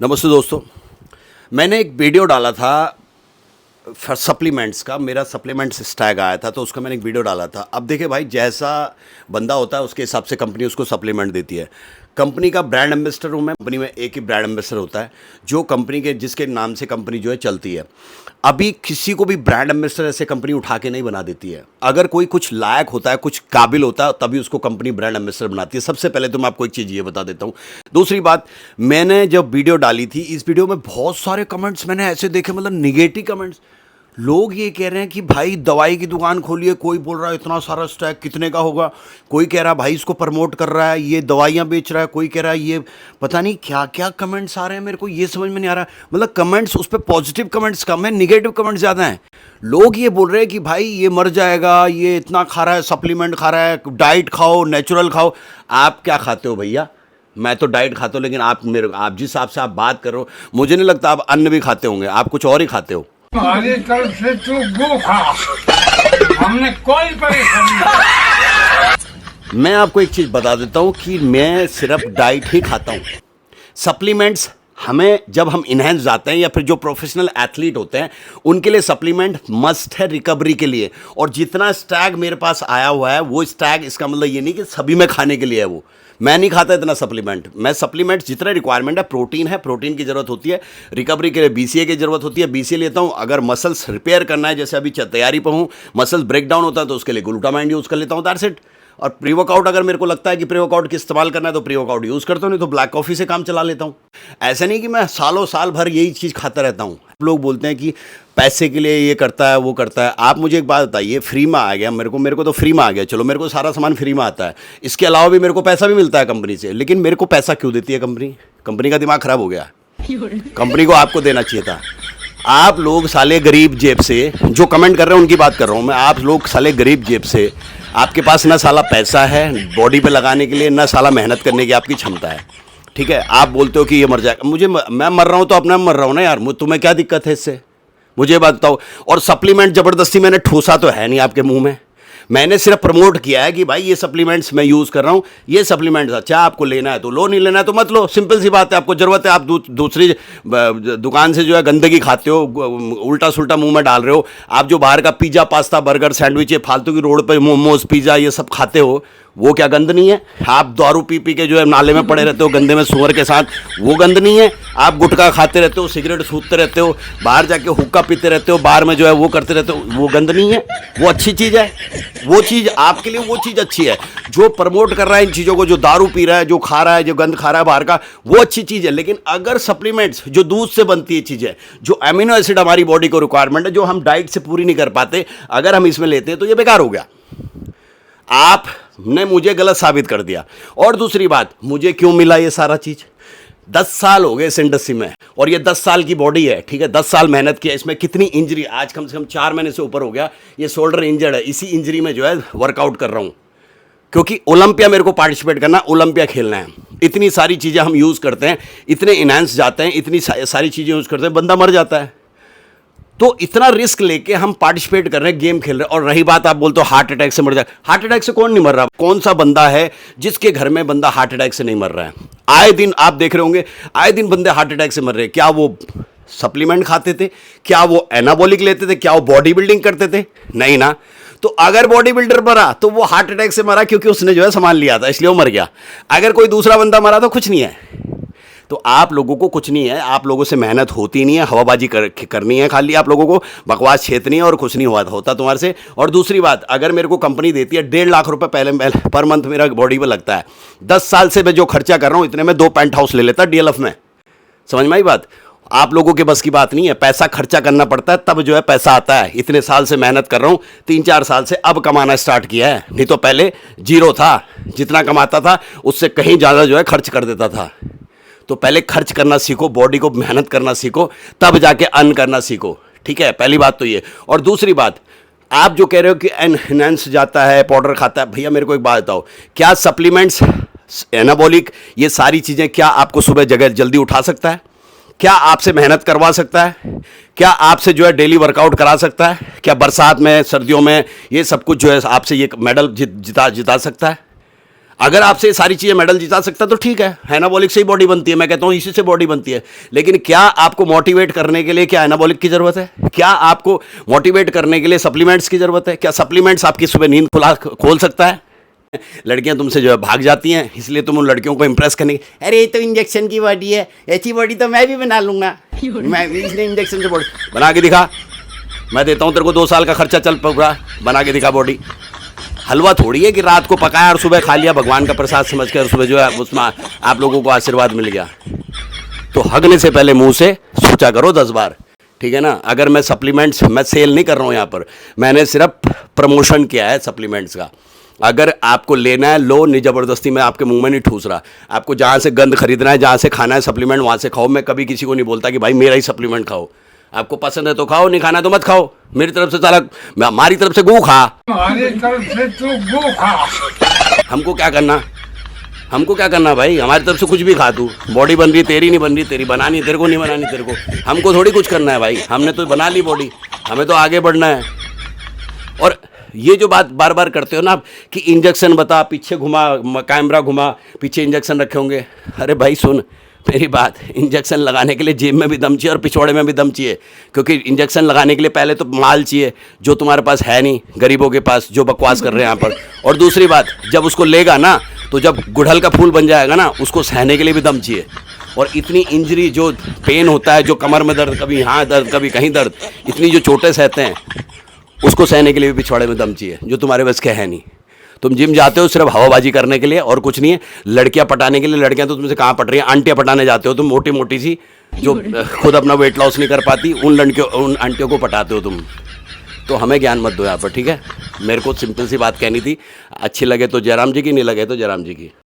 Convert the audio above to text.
नमस्ते दोस्तों। मैंने एक वीडियो डाला था सप्लीमेंट्स का। मेरा सप्लीमेंट्स स्टैग आया था तो उसका मैंने एक वीडियो डाला था। अब देखिए भाई, जैसा बंदा होता है उसके हिसाब से कंपनी उसको सप्लीमेंट देती है। कंपनी का ब्रांड एम्बेसडर हूँ मैं। कंपनी में एक ही ब्रांड एम्बेसडर होता है जो कंपनी के जिसके नाम से कंपनी जो है चलती है। अभी किसी को भी ब्रांड एम्बेसडर ऐसे कंपनी उठा के नहीं बना देती है। अगर कोई कुछ लायक होता है, कुछ काबिल होता है, तभी उसको कंपनी ब्रांड एम्बेसडर बनाती है। सबसे पहले तो मैं आपको एक चीज़ ये बता देता हूँ। दूसरी बात, मैंने जब वीडियो डाली थी, इस वीडियो में बहुत सारे कमेंट्स मैंने ऐसे देखे, मतलब निगेटिव कमेंट्स। लोग ये कह रहे हैं कि भाई दवाई की दुकान खोलिए, कोई बोल रहा है इतना सारा स्टॉक कितने का होगा, कोई कह रहा है भाई इसको प्रमोट कर रहा है, ये दवाइयाँ बेच रहा है, कोई कह रहा है ये पता नहीं क्या क्या कमेंट्स आ रहे हैं। मेरे को ये समझ में नहीं आ रहा। मतलब कमेंट्स उस पर पॉजिटिव कमेंट्स कम है, निगेटिव कमेंट्स ज़्यादा हैं। लोग ये बोल रहे हैं कि भाई ये मर जाएगा, ये इतना खा रहा है, सप्लीमेंट खा रहा है, डाइट खाओ, नेचुरल खाओ। आप क्या खाते हो भैया? मैं तो डाइट खाता हूँ, लेकिन आप जिस हिसाब से आप बात कर रहे हो, मुझे नहीं लगता आप अन्न भी खाते होंगे, आप कुछ और ही खाते हो। हमारी तरफ से तू गो खा, हमने कोई परेशानी नहीं। मैं आपको एक चीज़ बता देता हूँ कि मैं सिर्फ डाइट ही खाता हूँ। सप्लीमेंट्स हमें जब हम इन्हेंस जाते हैं या फिर जो प्रोफेशनल एथलीट होते हैं उनके लिए सप्लीमेंट मस्ट है रिकवरी के लिए। और जितना स्टैग मेरे पास आया हुआ है वो स्टैग, इसका मतलब ये नहीं कि सभी में खाने के लिए है। वो मैं नहीं खाता इतना सप्लीमेंट। मैं सप्लीमेंट जितना रिक्वायरमेंट है, प्रोटीन की ज़रूरत होती है, रिकवरी के लिए BCA की ज़रूरत होती है, BCA लेता हूँ। अगर मसल्स रिपेयर करना है, जैसे अभी तैयारी पर हूँ, मसल्स ब्रेक डाउन होता है तो उसके लिए ग्लूटामाइन यूज़ कर लेता हूँ, दैट्स इट। और प्री वर्कआउट अगर मेरे को लगता है कि प्री वर्कआउट की इस्तेमाल करना है तो प्री वर्कआउट यूज़ करता हूँ, नहीं तो ब्लैक कॉफ़ी से काम चला लेता हूँ। ऐसा नहीं कि मैं सालों साल भर यही चीज़ खाता रहता हूँ। लोग बोलते हैं कि पैसे के लिए ये करता है वो करता है। आप मुझे एक बात बताइए, फ्री में आ गया मेरे को तो फ्री में आ गया, चलो मेरे को सारा सामान फ्री में आता है। इसके अलावा भी मेरे को पैसा भी मिलता है कंपनी से, लेकिन मेरे को पैसा क्यों देती है कंपनी? कंपनी का दिमाग ख़राब हो गया। कंपनी को आपको देना चाहिए था। आप लोग साले गरीब जेब से, जो कमेंट कर रहे हैं उनकी बात कर रहा हूँ मैं, आप लोग साले गरीब जेब से, आपके पास ना साला पैसा है बॉडी पे लगाने के लिए, ना साला मेहनत करने की आपकी क्षमता है, ठीक है? आप बोलते हो कि ये मर जाएगा। मैं मर रहा हूँ तो अपना मर रहा हूँ ना यार, तुम्हें क्या दिक्कत है इससे? मुझे बात बताओ। और सप्लीमेंट ज़बरदस्ती मैंने ठूसा तो है नहीं आपके मुंह में। मैंने सिर्फ प्रमोट किया है कि भाई ये सप्लीमेंट्स मैं यूज़ कर रहा हूँ, ये सप्लीमेंट्स अच्छा आपको लेना है तो लो, नहीं लेना है तो मत लो। सिंपल सी बात है। आपको ज़रूरत है, आप दूसरी दुकान से जो है गंदगी खाते हो, उल्टा सुल्टा मुंह में डाल रहे हो। आप जो बाहर का पिज़्ज़ा, पास्ता, बर्गर, सैंडविच, ये फालतू की रोड पर मोमोज, पिज़्ज़ा ये सब खाते हो, वो क्या गंद नहीं है? आप दारू पी पी के जो है नाले में पड़े रहते हो गंदे में सुअर के साथ, वो गंद नहीं है? आप गुटखा खाते रहते हो, सिगरेट सूखते रहते हो, बाहर जाके हुक्का पीते रहते हो, बाहर में जो है वो करते रहते हो, वो गंद नहीं है? वो अच्छी चीज़ है? वो चीज़ आपके लिए वो चीज़ अच्छी है। जो प्रमोट कर रहा है इन चीज़ों को, जो दारू पी रहा है, जो खा रहा है, जो गंद खा रहा है बाहर का, वो अच्छी चीज़ है। लेकिन अगर सप्लीमेंट्स जो दूध से बनती है चीज़ है, जो अमीनो एसिड हमारी बॉडी को रिक्वायरमेंट है, जो हम डाइट से पूरी नहीं कर पाते, अगर हम इसमें लेते हैं तो ये बेकार हो गया। आपने मुझे गलत साबित कर दिया। और दूसरी बात, मुझे क्यों मिला ये सारा चीज़? 10 साल हो गए इस इंडस्ट्री में, और ये 10 साल की बॉडी है, ठीक है? 10 साल मेहनत किया, इसमें कितनी इंजरी, आज कम से कम 4 महीने से ऊपर हो गया ये शोल्डर इंजर्ड है। इसी इंजरी में जो है वर्कआउट कर रहा हूँ, क्योंकि ओलंपिया मेरे को पार्टिसिपेट करना, ओलंपिया खेलना है। इतनी सारी चीज़ें हम यूज़ करते हैं, इतने इन्हांस जाते हैं, इतनी सारी चीज़ें यूज़ करते हैं, बंदा मर जाता है। तो इतना रिस्क लेके हम पार्टिसिपेट कर रहे हैं, गेम खेल रहे हैं। और रही बात, आप बोलते हो हार्ट अटैक से मर जाए, हार्ट अटैक से कौन नहीं मर रहा? कौन सा बंदा है जिसके घर में बंदा हार्ट अटैक से नहीं मर रहा है? आए दिन आप देख रहे होंगे, आए दिन बंदे हार्ट अटैक से मर रहे हैं। क्या वो सप्लीमेंट खाते थे? क्या वो एनाबॉलिक लेते थे? क्या वो बॉडी बिल्डिंग करते थे? नहीं ना। तो अगर बॉडी बिल्डर मरा तो वो हार्ट अटैक से मरा क्योंकि उसने जो है सामान लिया था, इसलिए वो मर गया। अगर कोई दूसरा बंदा मरा तो कुछ नहीं है। तो आप लोगों को कुछ नहीं है, आप लोगों से मेहनत होती नहीं है, हवाबाजी करनी है, खाली आप लोगों को बकवास छेदनी है, और कुछ नहीं होता तुम्हारे से। और दूसरी बात, अगर मेरे को कंपनी देती है 1.5 लाख रुपए पहले पर मंथ मेरा बॉडी पे लगता है, 10 साल से मैं जो खर्चा कर रहा हूँ इतने में 2 पेंट हाउस ले लेता DLF में। समझ में आई बात? आप लोगों के बस की बात नहीं है, पैसा खर्चा करना पड़ता है तब जो है पैसा आता है। इतने साल से मेहनत कर रहा हूँ, 3-4 साल से अब कमाना स्टार्ट किया है, नहीं तो पहले जीरो था। जितना कमाता था उससे कहीं ज़्यादा जो है खर्च कर देता था। तो पहले खर्च करना सीखो, बॉडी को मेहनत करना सीखो, तब जाके अर्न करना सीखो, ठीक है? पहली बात तो ये। और दूसरी बात, आप जो कह रहे हो कि एनहांस जाता है, पाउडर खाता है, भैया मेरे को एक बात बताओ, क्या सप्लीमेंट्स, एनाबॉलिक, ये सारी चीज़ें क्या आपको सुबह जगह जल्दी उठा सकता है? क्या आपसे मेहनत करवा सकता है? क्या आपसे जो है डेली वर्कआउट करा सकता है? क्या बरसात में, सर्दियों में ये सब कुछ जो है आपसे ये मेडल जिता सकता है? अगर आपसे ये सारी चीज़ें मेडल जिता सकता तो ठीक है, एनाबॉलिक से ही बॉडी बनती है, मैं कहता हूँ इसी से बॉडी बनती है। लेकिन क्या आपको मोटिवेट करने के लिए क्या एनाबॉलिक की ज़रूरत है? क्या आपको मोटिवेट करने के लिए सप्लीमेंट्स की ज़रूरत है? क्या सप्लीमेंट्स आपकी सुबह नींद खोल सकता है? लड़कियां तुमसे जो है भाग जाती हैं, इसलिए तुम उन लड़कियों को इंप्रेस करने की, अरे ये तो इंजेक्शन की बॉडी है, ऐसी बॉडी तो मैं भी बना लूंगा, मैं इसने इंजेक्शन से बॉडी बना के दिखा, मैं देता हूँ तेरे को 2 साल का खर्चा, चल पूरा बना के दिखा बॉडी। हलवा थोड़ी है कि रात को पकाया और सुबह खा लिया भगवान का प्रसाद समझ कर, सुबह जो है उसमें आप लोगों को आशीर्वाद मिल गया। तो हगने से पहले मुंह से सोचा करो 10 बार, ठीक है ना। अगर मैं सप्लीमेंट्स, मैं सेल नहीं कर रहा हूँ यहाँ पर, मैंने सिर्फ प्रमोशन किया है सप्लीमेंट्स का। अगर आपको लेना है लो, नहीं ज़बरदस्ती मैं आपके मुंह में नहीं ठूस रहा। आपको जहाँ से गंद खरीदना है, जहाँ से खाना है सप्लीमेंट, वहाँ से खाओ। मैं कभी किसी को नहीं बोलता कि भाई मेरा ही सप्लीमेंट खाओ। आपको पसंद है तो खाओ, नहीं खाना तो मत खाओ। मेरी तरफ से साला, हमारी तरफ से गू खा, हमारी तरफ से तू गो खा। हमको क्या करना, हमको क्या करना भाई, हमारी तरफ से कुछ भी खा तू। बॉडी बन रही है तेरी, नहीं बन रही तेरी, बनानी तेरे को, नहीं बनानी तेरे को, हमको थोड़ी कुछ करना है भाई। हमने तो बना ली बॉडी, हमें तो आगे बढ़ना है। और ये जो बात बार बार करते हो ना आप कि इंजेक्शन बता, पीछे घुमा, कैमरा घुमा, पीछे इंजेक्शन रखे होंगे। अरे भाई सुन मेरी बात, इंजेक्शन लगाने के लिए जेब में भी दम चाहिए और पिछवाड़े में भी दम चाहिए, क्योंकि इंजेक्शन लगाने के लिए पहले तो माल चाहिए जो तुम्हारे पास है नहीं, गरीबों के पास जो बकवास कर रहे हैं यहाँ पर। और दूसरी बात, जब उसको लेगा ना तो जब गुड़हल का फूल बन जाएगा ना, उसको सहने के लिए भी दम चाहिए। और इतनी इंजरी, जो पेन होता है, जो कमर में दर्द, कभी यहाँ दर्द कभी कहीं दर्द, इतनी जो चोटें सहते हैं, उसको सहने के लिए भी पिछवाड़े में दम चाहिए, जो तुम्हारे बस के है नहीं। तुम जिम जाते हो सिर्फ हवाबाजी करने के लिए और कुछ नहीं है। लड़कियां पटाने के लिए, लड़कियां तो तुमसे कहाँ पट रही हैं, आंटियां पटाने जाते हो तुम, मोटी मोटी सी जो खुद अपना वेट लॉस नहीं कर पाती, उन लड़कियों, उन आंटियों को पटाते हो तुम। तो हमें ज्ञान मत दो यहाँ पर, ठीक है। मेरे को सिंपल सी बात कहनी थी, अच्छी लगे तो जयराम जी की, नहीं लगे तो जयराम जी की।